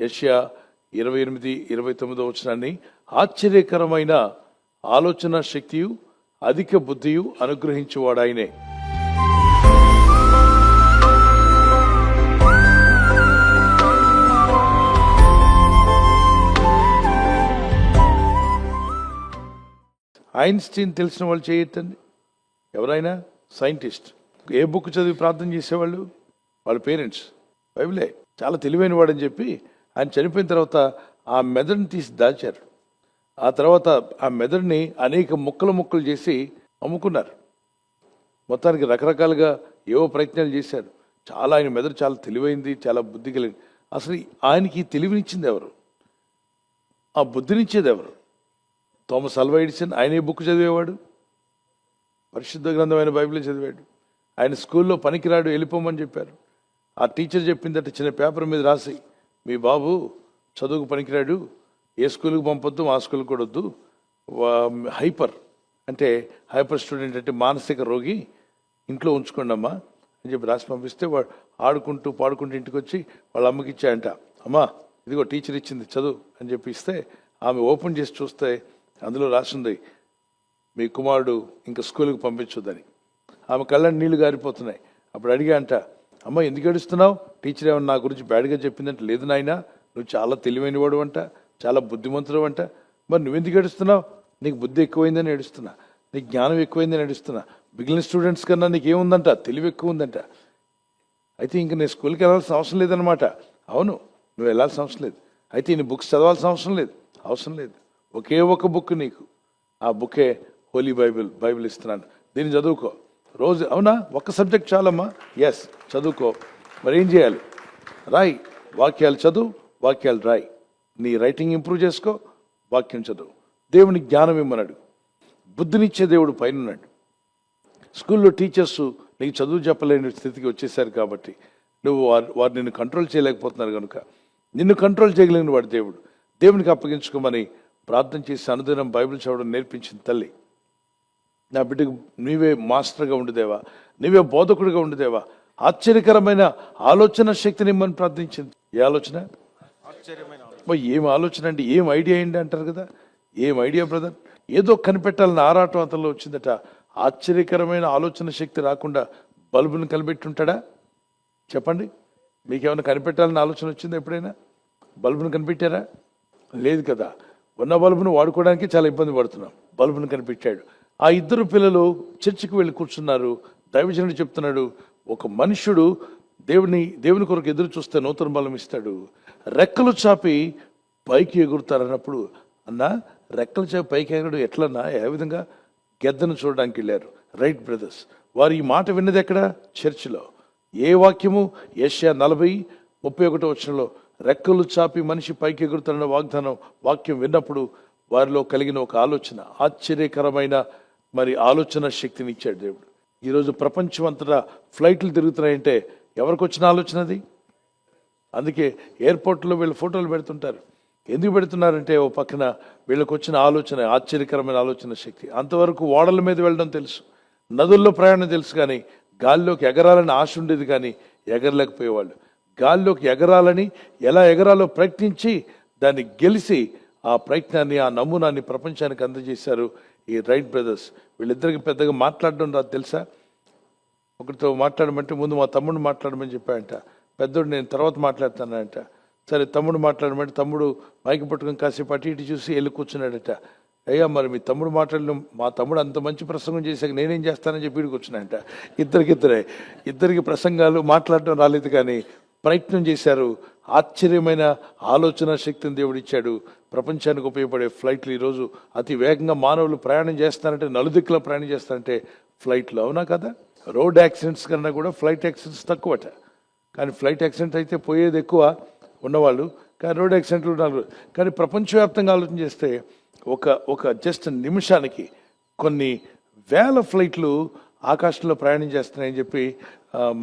యెషయా 28-29 వచనాన్ని ఆశ్చర్యకరమైన ఆలోచన శక్తియు అధిక బుద్ధియు అనుగ్రహించువాడు ఆయనే. ఐన్స్టీన్ తెలిసిన వాళ్ళు చేయొద్దండి. ఎవరైనా సైంటిస్ట్ ఏ బుక్ చదివి ప్రార్థన చేసేవాళ్ళు? వాళ్ళ పేరెంట్స్. బైబిలే. చాలా తెలివైన వాడని చెప్పి ఆయన చనిపోయిన తర్వాత ఆ మెదడుని తీసి దాచారు. ఆ తర్వాత ఆ మెదడుని అనేక ముక్కలు చేసి అమ్ముకున్నారు. మొత్తానికి రకరకాలుగా ఏవో ప్రయత్నాలు చేశారు. చాలా ఆయన మెదడు చాలా తెలివైంది, చాలా బుద్ధి కలిగింది. అసలు ఆయనకి తెలివినిచ్చింది ఎవరు? ఆ బుద్ధినిచ్చేది ఎవరు? Thomas Alva Edison. ఆయన ఏ బుక్ చదివేవాడు? పరిశుద్ధ గ్రంథమైన బైబిల్ చదివాడు. ఆయన స్కూల్లో పనికిరాడు, వెళ్ళిపోమని చెప్పారు. ఆ టీచర్ చెప్పిందట చిన్న పేపర్ మీద రాసి, మీ బాబు చదువుకు పనికిరాడు, ఏ స్కూల్కి పంపొద్దు, మా స్కూల్కి కూడా వద్దు, హైపర్ స్టూడెంట్ అంటే మానసిక రోగి, ఇంట్లో ఉంచుకోండి అమ్మా అని చెప్పి రాసి పంపిస్తే వాడు ఆడుకుంటూ పాడుకుంటూ ఇంటికి వచ్చి వాళ్ళ అమ్మకి ఇచ్చాయంట. అమ్మా ఇదిగో టీచర్ ఇచ్చింది చదువు అని చెప్పి ఇస్తే ఆమె ఓపెన్ చేసి చూస్తే అందులో రాసింది, మీ కుమారుడు ఇంకా స్కూల్కి పంపించొద్దని. ఆమె కళ్ళని నీళ్లు గారిపోతున్నాయి. అప్పుడు అడిగా అంట, అమ్మ ఎందుకు ఏడుస్తున్నావు? టీచర్ ఏమన్నా నా గురించి బ్యాడ్గా చెప్పిందంటే, లేదు నాయన నువ్వు చాలా తెలివైన వాడు అంట, చాలా బుద్ధిమంతుడు అంట. మరి నువ్వెందుకు ఏడుస్తున్నావు? నీకు బుద్ధి ఎక్కువైందని ఏడుస్తున్నా, నీకు జ్ఞానం ఎక్కువైందని ఏడుస్తున్నా. మిగిలిన స్టూడెంట్స్ కన్నా నీకు ఏముందంట? తెలివి ఎక్కువ ఉందంట. అయితే ఇంక నేను స్కూల్కి వెళ్ళాల్సిన అవసరం లేదనమాట. అవును, నువ్వు వెళ్ళాల్సిన అవసరం లేదు. అయితే నీ బుక్స్ చదవాల్సిన అవసరం లేదు. ఒకే ఒక బుక్ నీకు, ఆ బుకే హోలీ బైబిల్ ఇస్తున్నాను, దీన్ని చదువుకో రోజు. అవునా? ఒక్క సబ్జెక్ట్ చాలమ్మా. ఎస్, చదువుకో. మరి ఏం చేయాలి? రాయి, వాక్యాలు చదువు, వాక్యాలు రాయి. నీ రైటింగ్ ఇంప్రూవ్ చేసుకో, వాక్యం చదువు. దేవుని జ్ఞానం ఇమ్మన్నాడు, బుద్ధినిచ్చే దేవుడు పైన ఉన్నాడు. స్కూల్లో టీచర్స్ నీకు చదువు చెప్పలేని స్థితికి వచ్చేసారు కాబట్టి నువ్వు వారు నిన్ను కంట్రోల్ చేయలేకపోతున్నారు కనుక నిన్ను కంట్రోల్ చేయగలిగిన వాడు దేవుడు. దేవునికి అప్పగించుకోమని ప్రార్థన చేసి అనుదినం బైబిల్ చదవడం నేర్పించిన తల్లి, నా బిడ్డకు నీవే మాస్టర్గా ఉండుదేవా, నీవే బోధకుడిగా ఉండుదేవా, ఆశ్చర్యకరమైన ఆలోచన శక్తిని ఇమ్మని ప్రార్థించింది. ఏ ఆలోచన? ఏం ఆలోచన అండి, ఏం ఐడియా ఏంటి అంటారు కదా. ఏం ఐడియా బ్రదర్? ఏదో కనిపెట్టాలని ఆరాటం అతనిలో వచ్చిందట. ఆశ్చర్యకరమైన ఆలోచన శక్తి రాకుండా బల్బును కనిపెట్టుంటాడా? చెప్పండి. మీకేమైనా కనిపెట్టాలని ఆలోచన వచ్చిందా ఎప్పుడైనా? బల్బును కనిపెట్టారా? లేదు కదా. ఉన్న బల్బును వాడుకోవడానికి చాలా ఇబ్బంది పడుతున్నాం. బల్బును కనిపెట్టాడు. ఆ ఇద్దరు పిల్లలు చర్చికి వెళ్ళి కూర్చున్నారు. దైవజనుడు చెప్తున్నాడు, ఒక మనుష్యుడు దేవుని కొరకు ఎదురు చూస్తే నూతన బలం ఇస్తాడు, రెక్కలు చాపి పైకి ఎగురుతారన్నప్పుడు, అన్నా రెక్కలు చాపి పైకి ఎగరడం ఎట్లన్నా? ఏ విధంగా? గెద్దను చూడడానికి వెళ్ళారు రైట్ బ్రదర్స్. వారు ఈ మాట విన్నది ఎక్కడ? చర్చిలో. ఏ వాక్యము? యెషయా 40:31 వచనంలో రెక్కలు చాపి మనిషి పైకి ఎగురుతారన్న వాక్యం విన్నప్పుడు వారిలో కలిగిన ఒక ఆలోచన, ఆశ్చర్యకరమైన ఆలోచన శక్తిని ఇచ్చాడు దేవుడు. ఈరోజు ప్రపంచం అంతటా ఫ్లైట్లు తిరుగుతున్నాయంటే ఎవరికి వచ్చిన ఆలోచన అది? అందుకే ఎయిర్పోర్ట్లో వీళ్ళు ఫోటోలు పెడుతుంటారు. ఎందుకు పెడుతున్నారంటే ఓ పక్కన వీళ్ళకి వచ్చిన ఆలోచన, ఆశ్చర్యకరమైన ఆలోచన శక్తి. అంతవరకు ఓడల మీద వెళ్ళడం తెలుసు, నదుల్లో ప్రయాణం తెలుసు, కానీ గాల్లోకి ఎగరాలని ఆశ ఉండేది, కానీ ఎగరలేకపోయేవాళ్ళు. గాల్లోకి ఎగరాలని, ఎలా ఎగరాలో ప్రయత్నించి దాన్ని గెలిచి ఆ ప్రయత్నాన్ని, ఆ నమూనాన్ని ప్రపంచానికి అందజేశారు ఈ రైట్ బ్రదర్స్. వీళ్ళిద్దరికి పెద్దగా మాట్లాడడం రాదు తెలుసా. ఒకరితో మాట్లాడమంటే ముందు మా తమ్ముడు మాట్లాడమని చెప్పాయంట. పెద్దోడు నేను తర్వాత మాట్లాడతానంట. సరే తమ్ముడు మాట్లాడమంటే తమ్ముడు మైకి పట్టుకుని కాసేపు అటు ఇటు చూసి వెళ్ళి కూర్చున్నాడట. అయ్యా మరి మీ తమ్ముడు మాట్లాడడం, మా తమ్ముడు అంత మంచి ప్రసంగం చేశాక నేనేం చేస్తానని చెప్పి వీడికి వచ్చినాయంట. ఇద్దరికి ప్రసంగాలు మాట్లాడడం రాలేదు, కానీ ప్రయత్నం చేశారు. ఆశ్చర్యమైన ఆలోచన శక్తిని దేవుడు ఇచ్చాడు. ప్రపంచానికి ఉపయోగపడే ఫ్లైట్లు ఈరోజు అతి వేగంగా మానవులు ప్రయాణం చేస్తారంటే, నలుదిక్కులో ప్రయాణం చేస్తారంటే ఫ్లైట్లు. అవునా కదా? రోడ్ యాక్సిడెంట్స్ కన్నా కూడా ఫ్లైట్ యాక్సిడెంట్స్ తక్కువట. కానీ ఫ్లైట్ యాక్సిడెంట్ అయితే పోయేది ఎక్కువ ఉన్నవాళ్ళు, కానీ రోడ్ యాక్సిడెంట్లు ఉన్నారు. కానీ ప్రపంచవ్యాప్తంగా ఆలోచన చేస్తే ఒక జస్ట్ నిమిషానికి కొన్ని వేల ఫ్లైట్లు ఆకాశంలో ప్రయాణం చేస్తున్నాయని చెప్పి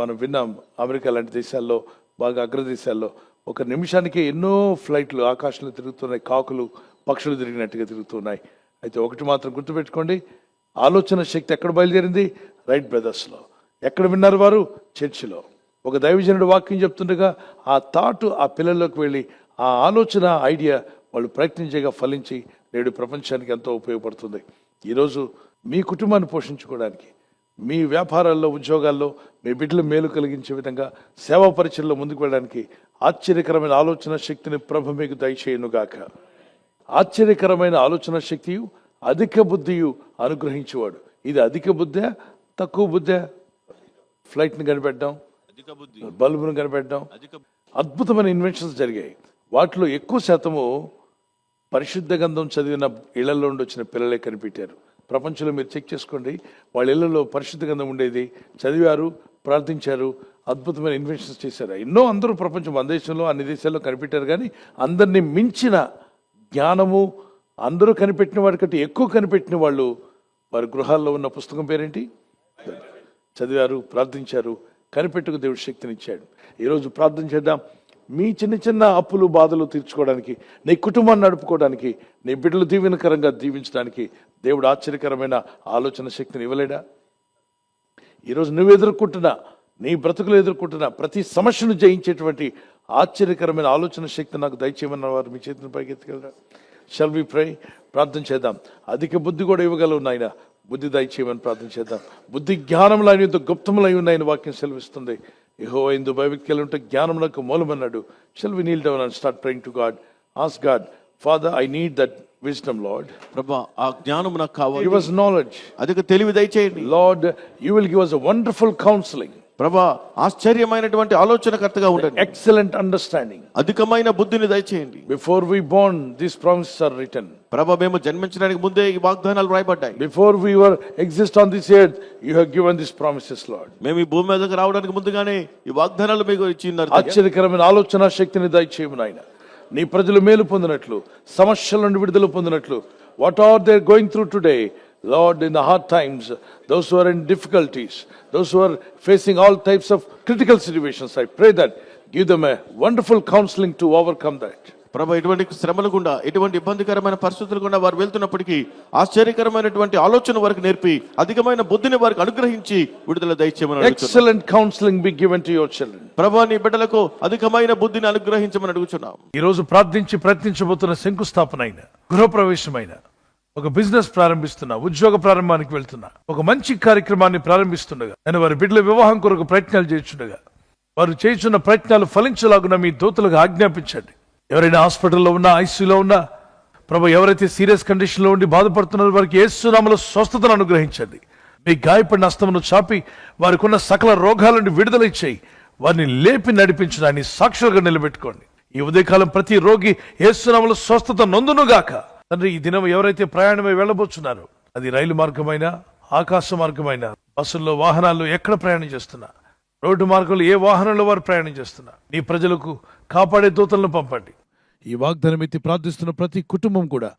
మనం విన్నాం. అమెరికా లాంటి దేశాల్లో, బాగా అగ్రదేశాల్లో ఒక నిమిషానికి ఎన్నో ఫ్లైట్లు ఆకాశంలో తిరుగుతున్నాయి. కాకులు, పక్షులు తిరిగినట్టుగా తిరుగుతున్నాయి. అయితే ఒకటి మాత్రం గుర్తుపెట్టుకోండి, ఆలోచన శక్తి ఎక్కడ బయలుదేరింది? రైట్ బ్రదర్స్లో. ఎక్కడ విన్నారు వారు? చర్చిలో. ఒక దైవజనుడు వాక్యం చెప్తుండగా ఆ థాట్ ఆ పిల్లల్లోకి వెళ్ళి ఆ ఆలోచన ఐడియా వాళ్ళు ప్రయత్నించగా ఫలించి నేడు ప్రపంచానికి ఎంతో ఉపయోగపడుతుంది. ఈరోజు మీ కుటుంబాన్ని పోషించుకోవడానికి, మీ వ్యాపారాల్లో, ఉద్యోగాల్లో మీ బిడ్డలు మేలు కలిగించే విధంగా సేవా పరిచయంలో ముందుకు వెళ్ళడానికి ఆశ్చర్యకరమైన ఆలోచన శక్తిని ప్రభు మీకు దయచేయునుగాక. ఆశ్చర్యకరమైన ఆలోచన శక్తియు అధిక బుద్ధియు అనుగ్రహించేవాడు. ఇది అధిక బుద్ధే, తక్కువ బుద్ధే? ఫ్లైట్ని కనిపెట్టడం, బల్బును కనిపెట్టడం, అద్భుతమైన ఇన్వెన్షన్స్ జరిగాయి. వాటిలో ఎక్కువ శాతము పరిశుద్ధ గంధం చదివిన ఇళ్లలో నుండి వచ్చిన పిల్లలే కనిపెట్టారు. ప్రపంచంలో మీరు చెక్ చేసుకోండి, వాళ్ళ ఇళ్లలో పరిశుద్ధ గంధం ఉండేది, చదివారు, ప్రార్థించారు, అద్భుతమైన ఇన్వెన్షన్స్ చేశారు. ఎన్నో అందరూ ప్రపంచం మన దేశంలో అన్ని దేశాల్లో కనిపెట్టారు. కానీ అందరినీ మించిన జ్ఞానము అందరూ కనిపెట్టిన వాడి కంటే ఎక్కువ కనిపెట్టిన వాళ్ళు వారి గృహాల్లో ఉన్న పుస్తకం పేరేంటి? చదివారు, ప్రార్థించారు, కనిపెట్టుకు దేవుడు శక్తినిచ్చాడు. ఈరోజు ప్రార్థన చేద్దాం. మీ చిన్న చిన్న అప్పులు బాధలు తీర్చుకోవడానికి, నీ కుటుంబాన్ని నడుపుకోవడానికి, నీ బిడ్డలు దీవెనకరంగా దీవించడానికి దేవుడు ఆశ్చర్యకరమైన ఆలోచన శక్తిని ఇవ్వలేడా? ఈరోజు నువ్వు ఎదుర్కొంటున్నా, నీ బ్రతుకులు ఎదుర్కొంటున్నా ప్రతి సమస్యను జయించేటువంటి ఆశ్చర్యకరమైన ఆలోచన శక్తి నాకు దయచేయమన్న వారు మీ చేతిని పైకెత్తగలరా? షల్ వి ప్రే? ప్రార్థన చేద్దాం. అధిక బుద్ధి కూడా ఇవ్వగలవు నాయన, బుద్ధి దయచేయమని ప్రార్థన చేద్దాం. బుద్ధి జ్ఞానములు ఆయన యుద్ధ గుప్తములై ఉన్నాయని వాక్యం సెలవిస్తుంది. యెహోవా యందు భయభక్తులు ఉంటే జ్ఞానమునకు మూలమన్నాడు. Shall we kneel down and start praying to God. Ask God, father I need that wisdom, Lord. ప్రభా, ఆ జ్ఞానము నాకు కావాలి. Give us knowledge. అధిక తెలివి దయచేయండి. Lord, you will give us a wonderful counseling. ప్రభా, ఆశ్చర్యమైనటువంటి ఆలోచనకర్తగా ఉండండి. Excellent understanding. అధికమైన బుద్ధిని దయచేయండి. Before we born, these promises are written. ప్రభా, మేము జన్మించడానికి ముందే ఈ వాగ్దానాలు రాయబడ్డాయి. Before we were exist on this earth, you have given these promises, Lord. మేము ఈ భూమి మీదకి రావడానికి ముందుగానే ఈ వాగ్దానాలు మీకు ఇచ్చి ఉన్నారు. ఆశ్చర్యకరమైన ఆలోచన శక్తిని దయచేయము నాయన. నీ ప్రజలు మేలు పొందినట్లు, సమస్యల నుండి విడుదల పొందినట్లు, what are they going through today, Lord, in the hard times, those who are in difficulties, those who are facing all types of critical situations, I pray that give them a wonderful counseling to overcome that. ప్రభా, ఎటువంటి శ్రమలు గుండా, ఎటువంటి ఇబ్బందికరమైన పరిస్థితులు గుండా వారు వెళ్తున్నప్పటికీ ఆశ్చర్యకరమైనటువంటి ఆలోచన వారికి నేర్పి అధికమైన బుద్ధిని వారికి అనుగ్రహించి విడుదల దయచేయమని Excellent counseling be given to your children. ప్రభా, నీ బిడ్డలకు అధికమైన బుద్ధిని అనుగ్రహించమని అడుగుచున్నాం. ఈ రోజు ప్రార్థించి ప్రయత్నించబోతున్న శంకుస్థాపన అయిన, గృహప్రవేశమైన, ఒక బిజినెస్ ప్రారంభిస్తున్నా, ఉద్యోగ ప్రారంభానికి వెళ్తున్నా, ఒక మంచి కార్యక్రమాన్ని ప్రారంభిస్తుండగా, నేను వారి బిడ్డల వివాహం కొరకు ప్రయత్నాలు చేస్తుండగా, వారు చేస్తున్న ప్రయత్నాలు ఫలించలాగున మీ దూతలకు ఆజ్ఞాపించండి. ఎవరైనా హాస్పిటల్లో ఉన్నా, ఐసీయూలో ఉన్నా, ప్రభు, ఎవరైతే సీరియస్ కండిషన్లో ఉండి బాధపడుతున్నారో వారికి యేసు నామములో స్వస్థతను అనుగ్రహించండి. మీ గాయపడిన హస్తమును చాపి వారికి ఉన్న సకల రోగాల నుండి విడుదల ఇచ్చేయి. వారిని లేపి నడిపించడాన్ని సాక్షులుగా నిలబెట్టుకోండి. ఈ ఉదయకాలం ప్రతి రోగి యేసు నామములో స్వస్థత నొందునుగాక. తండ్రి, ఈ దినం ఎవరైతే ప్రయాణమై వెళ్ళబోతున్నారో, అది రైలు మార్గమైనా, ఆకాశ మార్గమైనా, బస్సుల్లో, వాహనాల్లో ఎక్కడ ప్రయాణం చేస్తున్నా, రోడ్డు మార్గంలో ఏ వాహనంలో వారు ప్రయాణం చేస్తున్నా, నీ ప్రజలకు కాపాడే దూతలను పంపండి. ఈ వాగ్దానం ఎత్తి ప్రార్థిస్తున్న ప్రతి కుటుంబం కూడా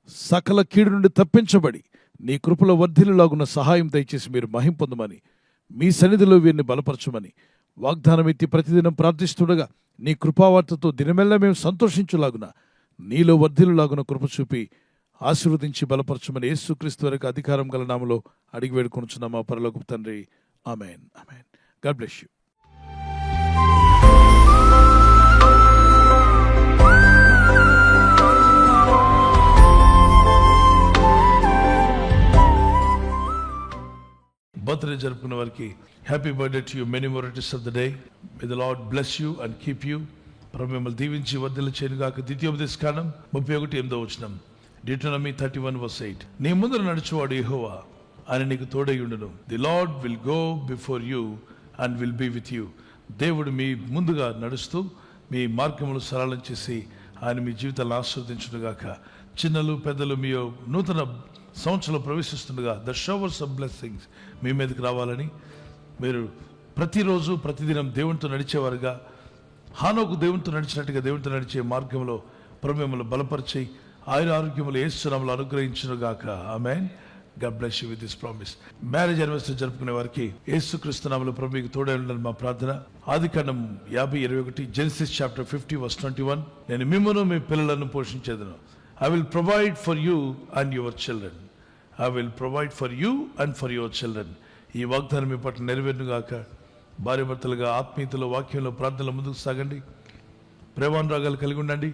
సకల కీడు నుండి తప్పించబడి నీ కృపలో వర్ధిల్లులాగున్న సహాయం దయచేసి మీరు మహిం పొందమని, మీ సన్నిధిలో వీరిని బలపరచమని వాగ్దానం ఎత్తి ప్రతిదినం ప్రార్థిస్తుండగా నీ కృపావార్తతో దినమెల్లా మేము సంతోషించులాగున, నీలో వర్ధిల్లులాగున కృప చూపి ఆశీర్వదించి బలపరచమని యేసుక్రీస్తు వరకు అధికారం గల నామములో అడిగి వేడుకొనుచున్నాం మా పరలోకపు తండ్రి. ఆమేన్, ఆమేన్. God bless you. బర్త్డే జరుపుకున్న వారికి happy birthday to you, many more returns of the day. May the Lord bless you and keep you. ప్రభు మిమ్మల్ని దీవించి వర్ధిల్ల చేయనుగాక. ద్వితీయోపదేశకాండం 31:8 Deuteronomy 31:8. నీ ముందర నడుచువాడు యెహోవా, ఆయన నీకు తోడైయుండును. The Lord will go before you and will be with you. దేవుడు మీ ముందుగా నడుస్తూ మీ మార్గములు సరళం చేసి ఆయన మీ జీవితాలను ఆస్వాదించునుగాక. చిన్నలు పెద్దలు మీ నూతన సంవత్సరంలో ప్రవేశిస్తుండగా ద షవర్స్ ఆఫ్ బ్లెస్సింగ్స్ మీ మీదకి రావాలని, మీరు ప్రతిరోజు ప్రతిదినం దేవునితో నడిచేవారుగా, హానోకు దేవునితో నడిచినట్టుగా దేవునితో నడిచే మార్గంలో ప్రభు మిమ్మల్ని బలపరిచి ఆయన ఆరోగ్యములు యేసు నామములో అనుగ్రహించునుగాక. ఆమేన్. God bless you with this promise. Marriage anniversary జరుపుకునే వారికి యేసుక్రీస్తు నామములో ప్రభువుకి తోడై ఉండాలని మా ప్రార్థన. ఆదికాండం 50:21 Genesis chapter 50:21. నేను మిమ్మును మీ పిల్లలను పోషించేదను. I will provide for you and your children. I will provide for you and for your children. ఈ వాగ్దానం మీ పట్ల నెరవేరునుగాక. భార్య భర్తలుగా ఆత్మీయతలో, వాక్యంలో, ప్రార్థనలో ముందుకు సాగండి. ప్రేమానురాగాలు కలిగి ఉండండి.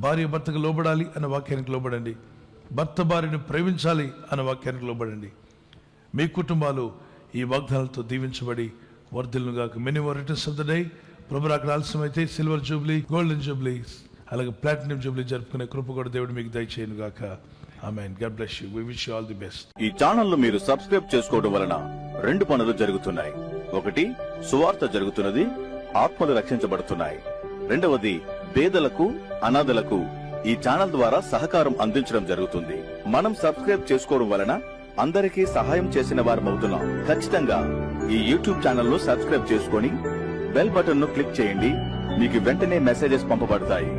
భార్య భర్తకు లోబడాలి అన్న వాక్యానికి లోబడండి. భర్త భార్యను ప్రేమించాలి అన్న వాక్యానికి లోబడండి. మీ కుటుంబాలు ఈ వాగ్దానాలతో దీవించబడి వర్ధిల్లుగాక. Many more returns of the day. ప్రభు అక్కడ ఆలస్యమైతే సిల్వర్ జూబ్లీ, గోల్డెన్ జూబ్లీ, అలాగే ప్లాటినం జూబ్లీ జరుపుకునే కృప కూడా దేవుడు మీకు దయచేయను గాక. ఆమేన్. God bless you. We wish you all the best. ఈ ఛానల్ ను మీరు సబ్స్క్రైబ్ చేసుకోవడం వలన 2 పనులు జరుగుతున్నాయి. ఒకటి, సువార్త జరుగుతున్నది, ఆత్మలు రక్షించబడుతున్నాయి. రెండవది, పేదలకు అనాథలకు ఈ ఛానల్ ద్వారా సహకారం అందించడం జరుగుతుంది. మనం సబ్స్క్రైబ్ చేసుకోవడం వలన అందరికీ సహాయం చేసిన వారమవుతున్నాం. ఖచ్చితంగా ఈ యూట్యూబ్ ఛానల్ ను సబ్స్క్రైబ్ చేసుకొని బెల్ బటన్ ను క్లిక్ చేయండి. మీకు వెంటనే మెసేజెస్ పంపబడతాయి.